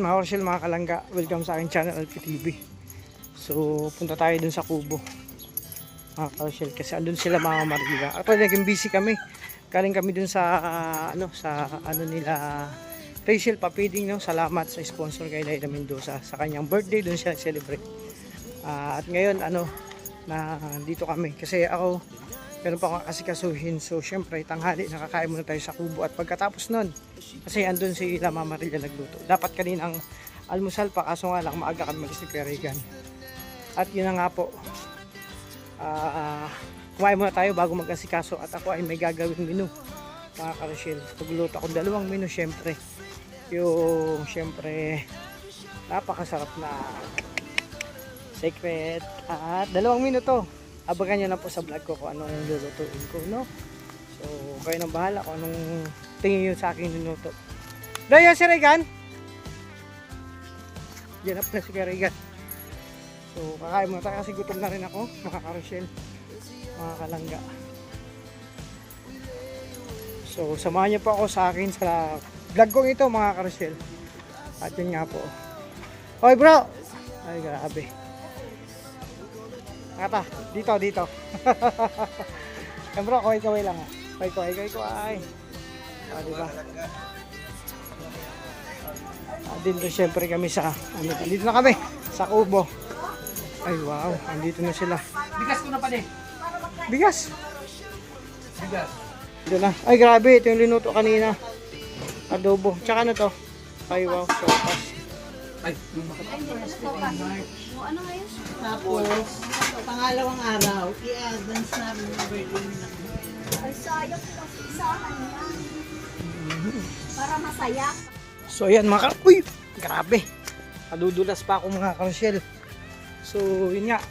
yun mga Rochelle, mga kalangga, welcome sa aking channel LPTV. So punta tayo dun sa Kubo mga Rochelle, kasi andun sila mga Marila. Actually naging busy kami, galing kami dun sa ano nila Rachel Papiding, no? Salamat sa sponsor kay Laila Mendoza sa kanyang birthday, dun siya celebrate. At ngayon na dito kami kasi ako meron pa akong asikasuhin. So syempre tanghali nakakain muna tayo sa Kubo, at pagkatapos nun kasi andun si Mama Maria nagluto. Dapat kaninang almusal pa, kaso nga lang maaga kami malis ni Kuya Regan. At yun na nga po, kumain muna tayo bago mag-asikaso, at ako ay may gagawin menu mga ka-Rochelle. Pagluto ako dalawang menu, syempre yung napakasarap na secret, at dalawang menu to. Abangan nyo lang po sa vlog ko kung ano yung lulutuin ko, no? So kayo nang bahala kung anong tingin nyo sa aking niluto. Daya si Regan, yan up na si Regan. So kakain muna tayo kasi gutom na rin ako mga ka-Rochelle, mga kalangga. So samahan nyo po ako sa akin sa vlog ko ito mga ka-Rochelle. At yun nga po, oy bro, ay grabe kata, dito yan bro, kaway lang kaway diba? Dito syempre kami sa dito na kami sa Kubo. Ay wow, andito na sila. Bigas ko na pa din. Bigas dito na. Ay grabe, ito yung linuto kanina, adobo, tsaka ano to. Ay wow, sopas. Ay, Ano ngayon? Tapos, pangalawang araw, i-advance namin yung birthday nila. Ay, sayang ko lang isahan niya. Para masaya. So ayan mga uy, grabe, madudulas pa ako mga ka-Rochelle. So yun nga,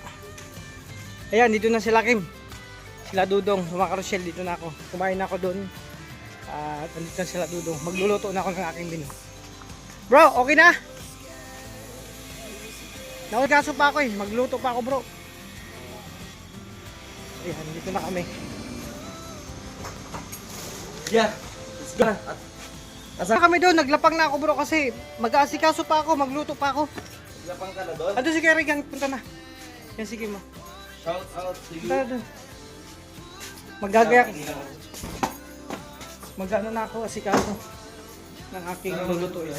ayan dito na sila Kim, sila Dudong, mga ka-Rochelle, dito na ako, kumain na ako doon. At andito na sila Dudong, magluluto na ako ng aking menu. Bro, okay na? Nakakaso pa ako magluto pa ako bro. Ayan, dito na kami. yeah, let's go. Asa kami doon, naglapang na ako bro kasi mag-aasikaso pa ako, magluto pa ako. Lapang ka na doon. Ando si Kerrigan, punta na. Yan, sige mo. Shout out to you. Punta na doon. Magagayak. Mag-ano na ako, asikaso ng aking lulutuin.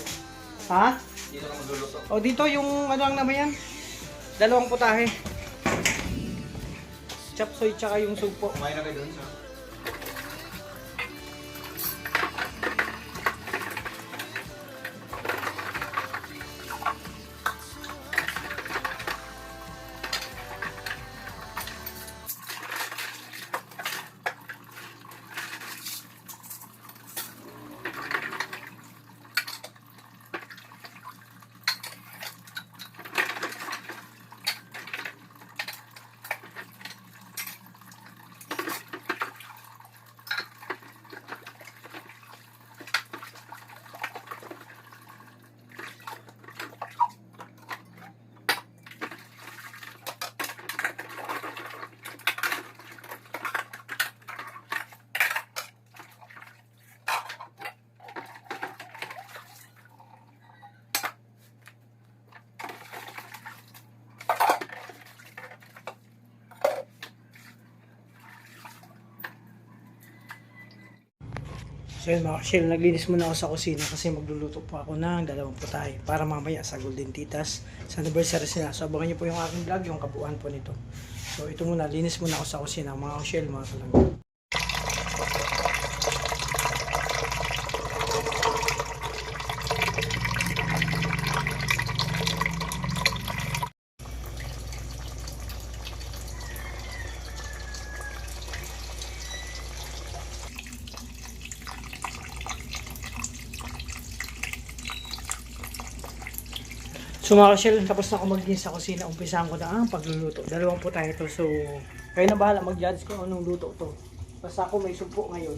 Ha? Dito ka magluluto. O dito yung ano lang naman yan, dalawang putahe, chop suey tsaka yung sugpo. Kumain na kayo doon sa... So yun mga Shell, naglinis muna ako sa kusina kasi magluluto po ako ng dalawang putahe para mamaya sa Golden Titas sa anniversary sila. So abangan nyo po yung aking vlog, yung kabuuan po nito. So ito muna, linis muna ako sa kusina mga Shell, mga kalangga. So mga ka-Shell, tapos na ako maglinis sa kusina, umpisahan ko na ang pagluluto. Dalawang po tayo ito. So kayo na bahala mag-judge kung anong luto to. Basta ako may sumpo ngayon.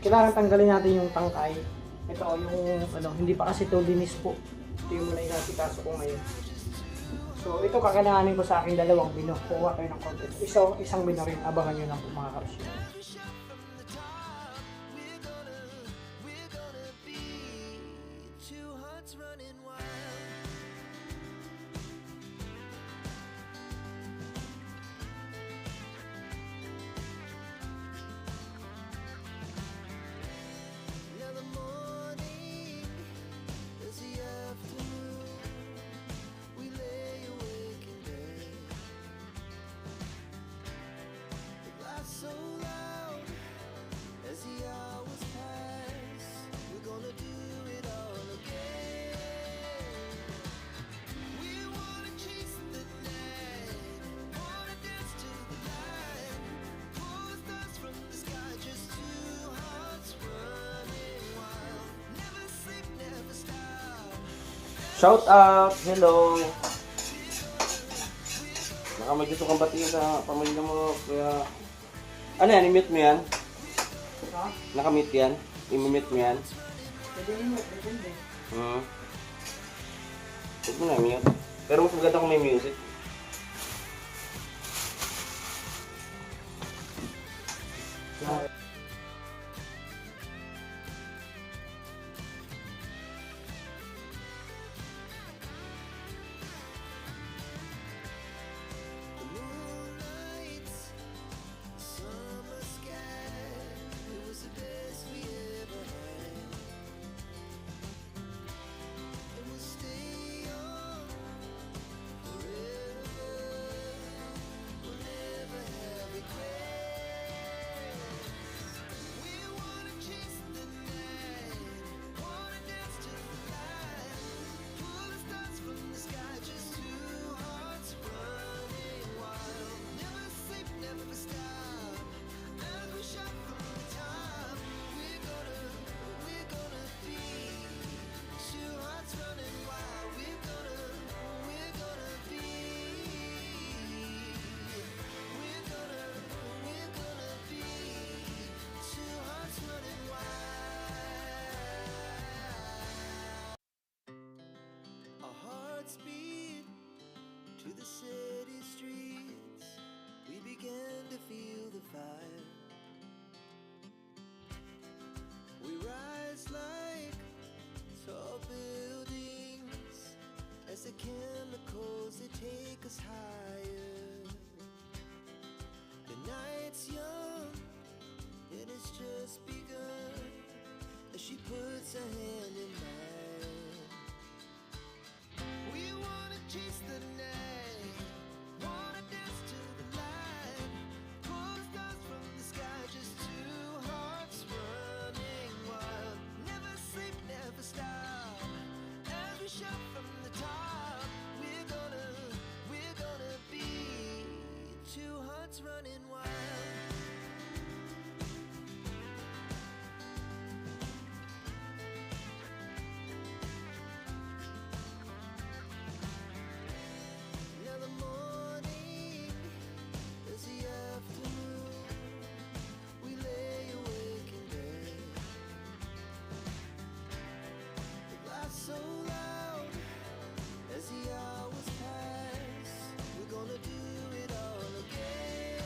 kailangan tanggalin natin yung tangkay. Ito yung ano, hindi pa kasi ito linis po. Ito yung muna inasikaso ko ngayon. So ito kakailanganin ko sa aking dalawang bino. Kuha kayo ng konti. Isang bino rin. Abangan nyo lang po mga karsyo. So loud as the hours pass, we're gonna do it all again. We wanna chase the night, wanna dance to the light, pull the stars from the sky, just two hearts running wild. Never sleep, never stop. Shout out! Hello! Baka may gusto kang batiin sa pamilya mo, kaya... Ano yan? I-mute mo yan? Ha? Nakamute yan? I-mute mo yan? Pwede nyo, pwede. Huwag mo na mute. Pero mas maganda kung may music. The moonlight, summer sky, it was the best we ever had. And we'll stay on forever. We'll never have regrets. We wanna chase the night, wanna dance to the light, pull the stars from the sky, just two hearts running wild. Never sleep, never stop. As we shout from the top, we're gonna be two hearts running wild. We're gonna be. We're gonna be two hearts running wild. Our hearts beat to the city streets. We began to feel the fire. We rise like tall buildings as the chemicals they take us higher. The night's young and it's just begun as she puts her hand in mine. We wanna chase the night, wanna dance to the light, pull the stars from the sky, just two hearts running wild. Never sleep, never stop. As we shout from the top, we're gonna be two hearts running wild. Now the morning is the afternoon. We lay awake in bed. The laughs so loud as the hours pass. We're gonna do it all again.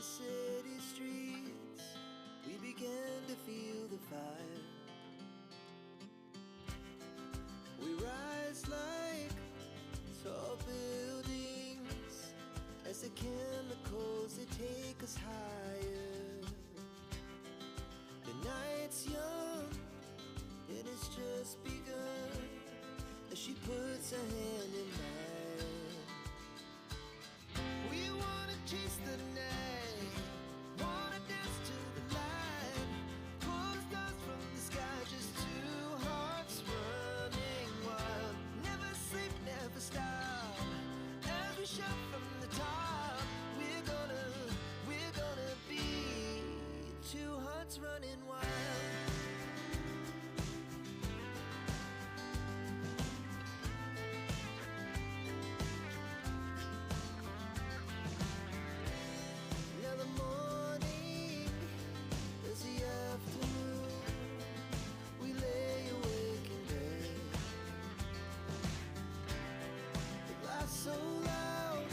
city streets, we began to feel the fire. We rise like tall buildings as the chemicals they take us higher. The night's young and it's just begun as she puts her hand in mine. We wanna chase the night, wanna dance to the light, pull the stars from the sky, just two hearts running wild. Never sleep, never stop, as we shout from the top. We're gonna be two hearts running wild. Now the morning is the afternoon. We lay awake in bed. The glass so loud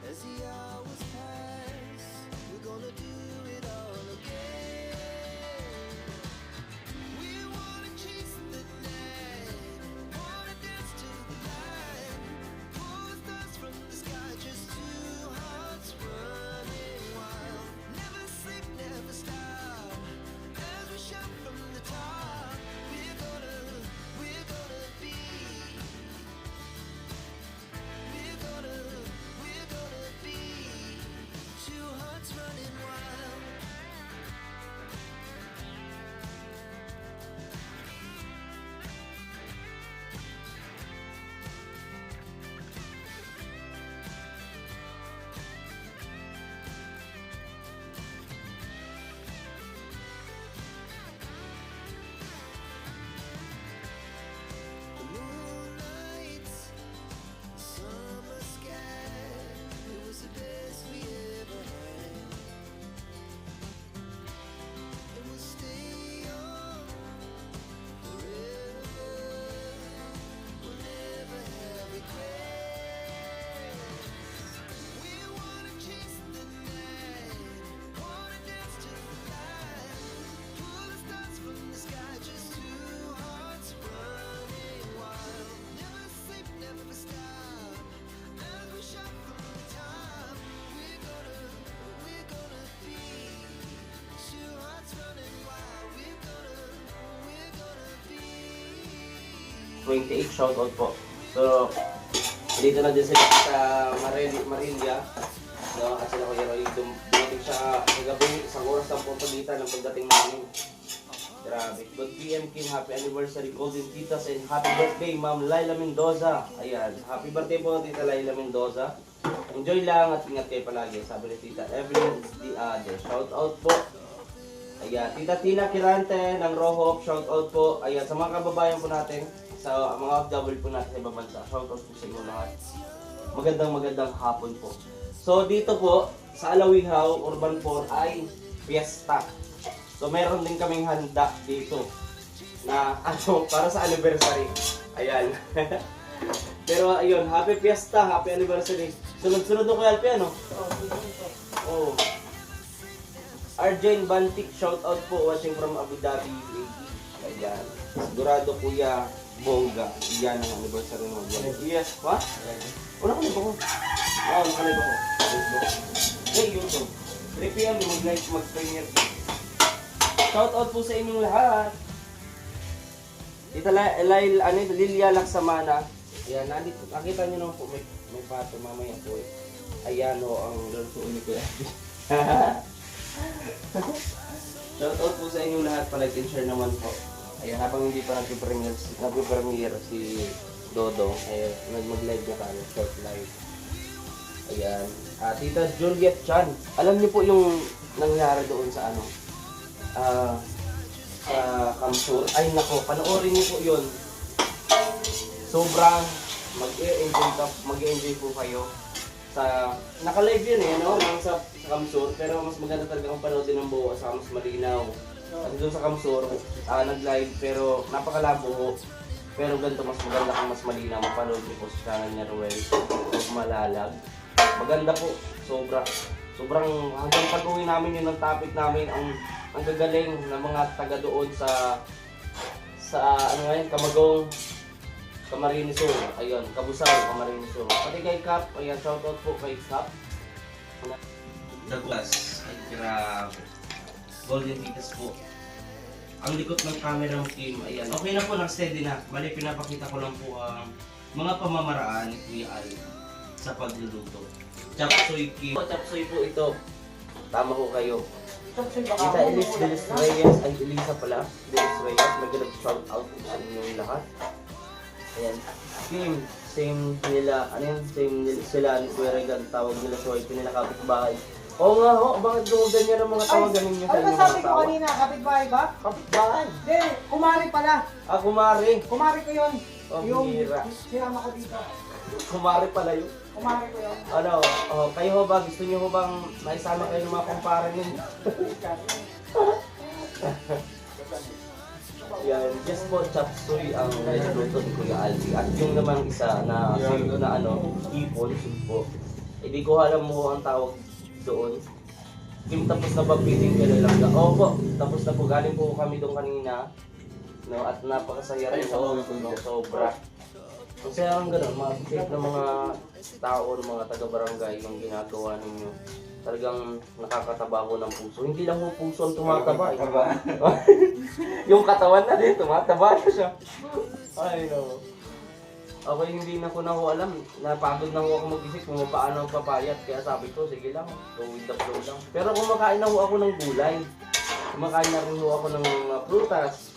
as the hours pass. We're gonna do it all again. We wanna chase the night, wanna dance to the light, pull the stars from the sky, just two hearts running wild. Never sleep, never stop, as we shout from the top. We're gonna be, we're gonna be two hearts running wild. The moonlight, summer sky, it was the best we ever had. And we'll stay on forever. We'll never have regrets. We wanna chase the night, wanna dance to the light, pull the stars from the sky, just two hearts running wild. Never sleep, never stop, as we shout from the top. We're gonna be two hearts running wild. We're gonna be 28 shoutout po. So, dito na din sila sa Marilia. No, at sila Kuya Roy, dumating siya kagabi, isang oras lang po pagitan ng pagdating namin. Grabe. Good PM Kim, happy anniversary Golden Titas and happy birthday Ma'am Laila Mendoza. Ayan, happy birthday po Tita Laila Mendoza. Enjoy lang at ingat kayo palagi. Sabi ni Tita Evelyn the other. Shoutout po. Ayan, Tita Tina Kirante ng Rohop, shoutout po. Ayan, sa mga kababayan po natin, sa mga OFW po natin sa ibang bansa, shoutout po sa inyo lahat. Magandang hapon po. So dito po, sa Alawihaw, Urban 4 ay fiesta. So meron din kaming handa dito na para sa anniversary. Ayan. Pero ayun, happy fiesta, happy anniversary. Sunod-sunod ko Alpi, ano? Oh. Arjane Bantik, shout out po, watching from Abu Dhabi, UAE. Ayan. Sigurado Kuya Bongga. Yan ang anniversary mo. Yes, pa? Wala ka na ba ko? Oo, wala ka na ba ko? Hey, YouTube. 3 PM, mag-like, mag-premiere. Shout out po sa inyong lahat. Dito Lilia Laksamana. Ayan, nandito. Nakita nyo naman po, may pato mamaya po eh. Ayan o, ang lulutuin ni Kuya. Shout out po sa inyong lahat. Palike and share naman po. Ayan, habang hindi pa nag-premiere si Dodo, mag-live na tayo, short live. Ayan. Tita Juliet Chan. Alam niyo po yung nangyari doon sa ano? Sa Kamsur. Ay nako, panoorin niyo po yun. Sobrang mag-enjoy po kayo. Naka-live yun eh, no? Sa Kamsur. Pero mas maganda talaga kung panoodin ng buo sa mas malinaw. Kasi doon sa Kamsur, nag-live pero napakalabo. Pero ganito mas maganda kung mas malinaw. Mapanood niyo po sa channel niya Ruel. Huwag malalag. Maganda po, sobra. Sobrang hanggang pag-uwi namin yun ang topic namin, ang gagaling ng mga taga doon sa ano ngayon, Camagong, Camarines Sur, ayun, Cabusao, Camarines Sur. Pati kay Cap, ayan, shoutout po kay Cap. Douglas, ay grabe. Golden Titas po. Ang likot ng camera ng team, ayan. Okay na po, nag-steady na. Bali, pinapakita ko lang po ang mga pamamaraan ni Kuya Al sa pagluluto. Chop suey Kim. Chop suey po ito. Tama ko kayo. Kita Delis Reyes, ay Elisa pala. Delis Reyes, mag-shout out po sa inyong lahat. Ayan. Kim, same nila, ano yan, same nila, sila ni Kuya Regan, tawag nila sa wife nila kapitbahay. Oo nga ho, bakit doon ganyan ang mga tawagan ninyo sa Ano inyong ba sabi mga ko tawa? kanina? Kapitbahay ba? Kapitbahay. Hindi, kumari pala. Ah, kumari. Kumari ko yun. Oh, Yung bihira. sinama ko dito. Kumari pala yun. Kumari ko yun. Ano, kayo ho ba, gusto niyo ho bang maisama kayo ng mga kumpare ninyo? Yan, just po chop suey ang niluluto ni Kuya Albi. At yung namang isa na suyo na ano, hipon, po. Hindi ko alam mo ang tawag doon. Kim, tapos na ba feeding ka lang? Opo, tapos na po. Galing po kami doon kanina. No, at napakasaya rin po. No, sobra. Ang saya ang gano'n, mga ng mga tao, ng mga taga-barangay yung ginagawa ninyo. Talagang nakakataba ko ng puso. Hindi lang po puso ang tumataba. Yung katawan na din, tumataba na siya. Ay, no. Okay, hindi na ko na ho alam. Napagod na ho ako mag-isip kung paano ang papayat. Kaya sabi ko, sige lang, go with the flow lang. Pero kumakain na ho ako ng gulay. Kumakain na rin ho ako ng mga prutas.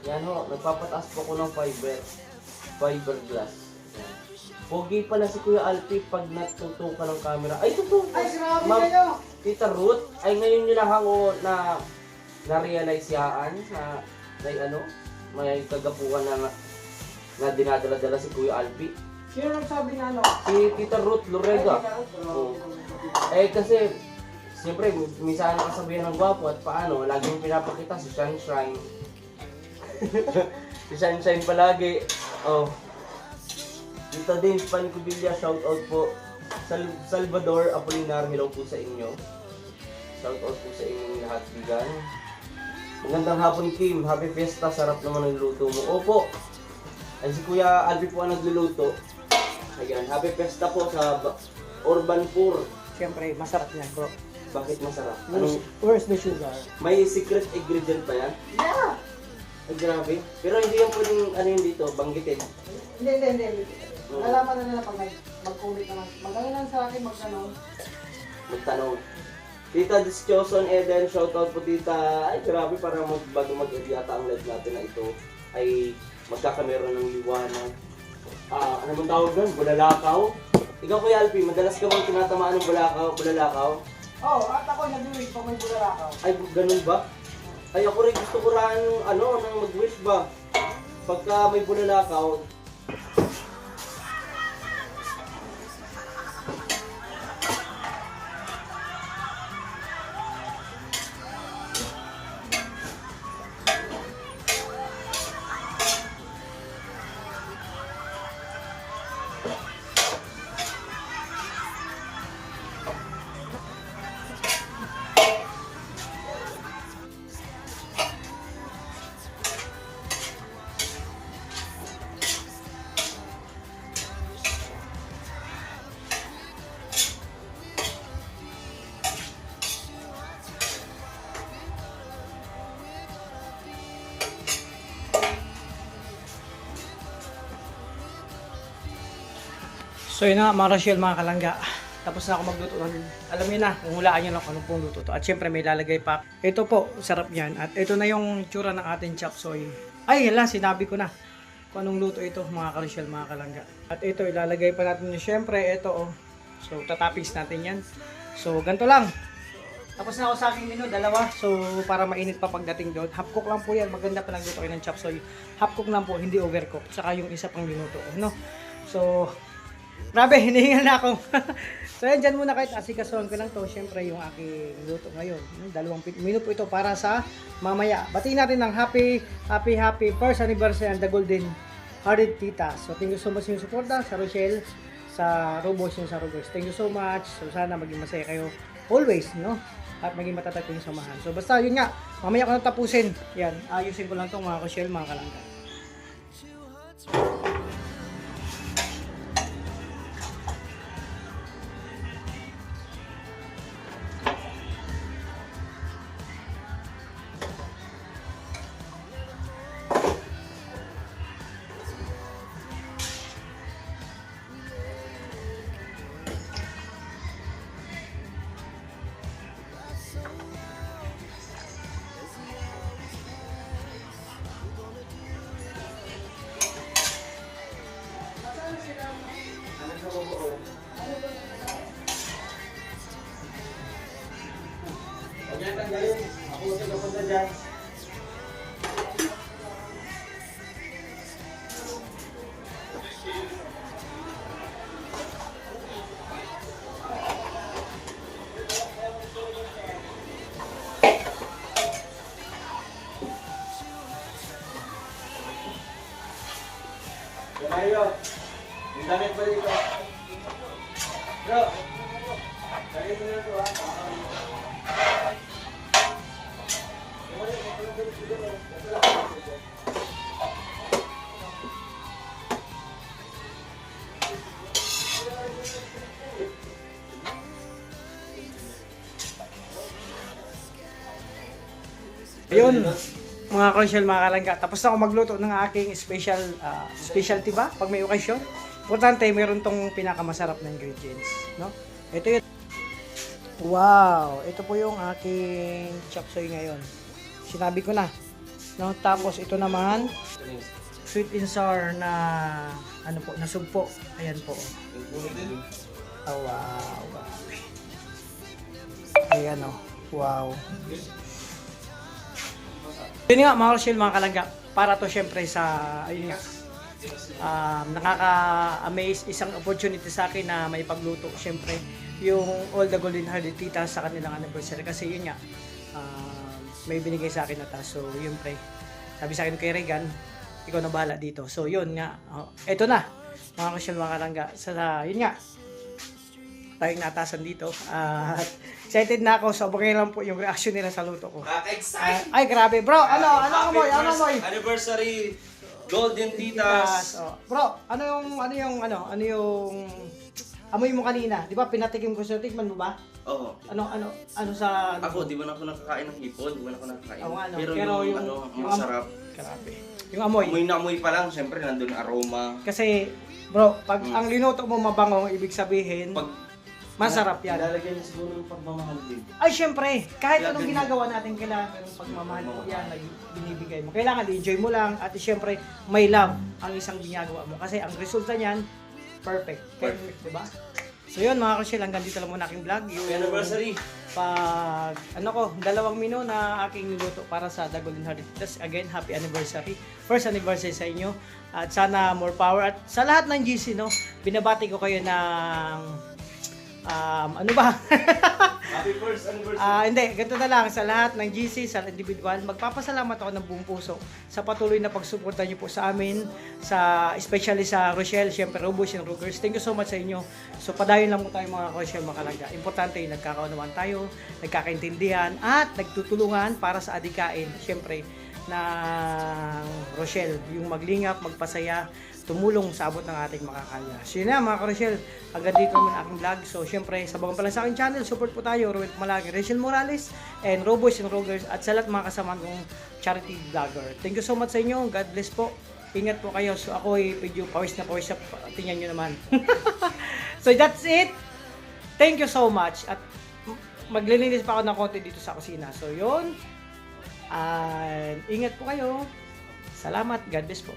Yan ho, nagpapataas po ako ng fiberglass. Yan. Pogi pala si Kuya Alpi pag natutukan ng camera. Ay, totoo! Ay, sinabi Ma'am, kayo! Tita Ruth, ay ngayon nyo lang ako na-realize yaan may kagapuan na dinadala-dala si Kuya Alpi. Sino nagsabi na ano? Si Tita Ruth Lorega. Oo. Eh kasi, siyempre, minsan nakasabihan ng gwapo at paano, laging pinapakita si Sunshine. Si Sunshine palagi. Oh. Tita din, Panicubilla, shout out po. Salvador Apolinar, hello po sa inyo. Shout out po sa inyong lahat, bigan. Magandang hapon, Kim. Happy Fiesta, sarap naman ang luto mo. Opo. Ay, si Kuya Albi po ang nagluluto. Ayan, happy Fiesta po sa Urban Poor. Siyempre, masarap yan bro. Bakit masarap? Where's the sugar? May secret ingredient ba yan? Yeah! Ay, grabe. Pero hindi yung pwedeng ano yun dito, banggitin. Hindi. Nalaman na nila pag mag-comment na lang. Mag-ano lang sa akin, mag-ano. Magtanong. Tita Dischoson Eden, shoutout po tita. Ay, grabe, para bago mag-end yata ang live natin na ito ay magkakameron ng liwanag. Ano bang tawag doon? Bulalakaw? Ikaw, Kuya Alpi, madalas ka bang tinatamaan ng bulalakaw? Oh, at ako nag-wish pag may bulalakaw. Ay, ganun ba? Ay, ako rin gusto ko rin, nang mag-wish ba? Pagka may bulalakaw, So yun na mga Rochelle, mga kalangga. Tapos na ako magluto ng, alam niyo na, kung hulaan niyo lang kung anong pong luto to. At syempre may lalagay pa. Ito po, sarap yan. At ito na yung tsura ng ating chop suey. Ay, hala, sinabi ko na kung anong luto ito mga Rochelle, mga kalangga. At ito, ilalagay pa natin yung syempre, ito oh. So tatapis natin yan. So ganito lang. Tapos na ako sa aking menu, dalawa. So para mainit pa pagdating doon. Half cook lang po yan. Maganda pa nagluto kayo ng chop suey. Half cook lang po, hindi overcook. Saka yung isa pang minuto. No? So, grabe, hinihingal na ako. So yan, dyan muna kahit asikasuhan ko lang to. Siyempre yung aking luto ngayon. 2 minuto ito para sa mamaya. Batiin natin ng happy first anniversary and the Golden Hearted Tita. So thank you so much yung suporta sa Rochelle, sa Roboys yung sa Roboys. Thank you so much. So sana maging masaya kayo always, no? At maging matatag yung samahan. So basta yun nga, mamaya ko na tapusin. Yan, ayusin ko lang tong mga kusyel, mga kalangga. Ako sa kapunta dyan. Mario, yung damit mo dito. Bro, damit mo na ito ha. Ayun, mga crucial, mga kalangga. Tapos na ako magluto ng aking specialty ba? Pag may okasyon. Importante, meron tong pinakamasarap na ingredients. No? Ito yun. Wow! Ito po yung aking chop suey ngayon. Sinabi ko na. No? Tapos ito naman, sweet and sour na ano po, na sugpo. Ayan po. Oh, wow. Ayan o. Wow. Yun nga mga crucial, mga kalangga. Para to syempre sa, ayun nga, nakaka-amaze, isang opportunity sa akin na may pagluto. Syempre, yung All the Golden Hearted Tita sa kanilang anniversary. Kasi yun nga, may binigay sa akin na taso. So, yun pre. Sabi sa akin kay Regan, ikaw na bahala dito. So, yun nga. Eto na, mga crucial, mga kalangga. Yun nga, tayong natasan dito. Excited na ako. So, bukay lang po yung reaction nila sa luto ko. Excited! Ay, grabe. Bro, ano amoy? Anniversary Golden Titas. Oh. Bro, ano yung amoy mo kanina? Di ba pinatikim ko sa tikman mo ba? Oo. Ano sa Ako, di ba na ako nakakain ng hipon? Di ba na ako nakakain? Oo nga, no. Pero Yung masarap. Grabe. Yung amoy. Amoy na amoy pa lang, syempre nandun aroma. Kasi, bro, pag ang linuto mo mabango, ibig sabihin, Pag masarap yan. Ilalagay niya siguro ng pagmamahal din. Ay, syempre, kahit Yeah, anong ganyan. ginagawa natin, kailangan merong pagmamahal mo yan na binibigay mo. Kailangan i-enjoy mo lang at syempre, may love ang isang ginagawa mo. Kasi ang resulta niyan, perfect. Perfect, di ba? So yun mga kusyel, hanggang dito lang muna aking vlog. Yung Anniversary. pag, 2 menu na aking niluto para sa The Golden Hearted Titas. Again, happy anniversary. First anniversary sa inyo. At sana more power. At sa lahat ng GC, no, binabati ko kayo ng ano ba? Happy first anniversary. Hindi, ganito na lang sa lahat ng GC, sa individual, magpapasalamat ako ng buong puso sa patuloy na pagsuporta niyo po sa amin, especially sa Rochelle, syempre Robos and Rugers. Thank you so much sa inyo. So padayon lang po tayo mga Rochelle, mga kalangga. Importante, nagkakaunawaan tayo, nagkakaintindihan, at nagtutulungan para sa adikain, syempre, ng Rochelle, yung maglingap, magpasaya, tumulong sa abot ng ating makakaya. So yun na mga ka-Rochelle, hanggang dito naman aking vlog. So syempre, sa bagang pa lang sa aking channel, support po tayo, Ruel Malagi, Rachel Morales, and Roboys and Rogers, at sa lahat mga kasama kong charity vlogger. Thank you so much sa inyo, God bless po. Ingat po kayo. So ako ay medyo pawis na tingnan nyo naman. So that's it. Thank you so much. At maglilinis pa ako ng konti dito sa kusina. So yun. And ingat po kayo. Salamat. God bless po.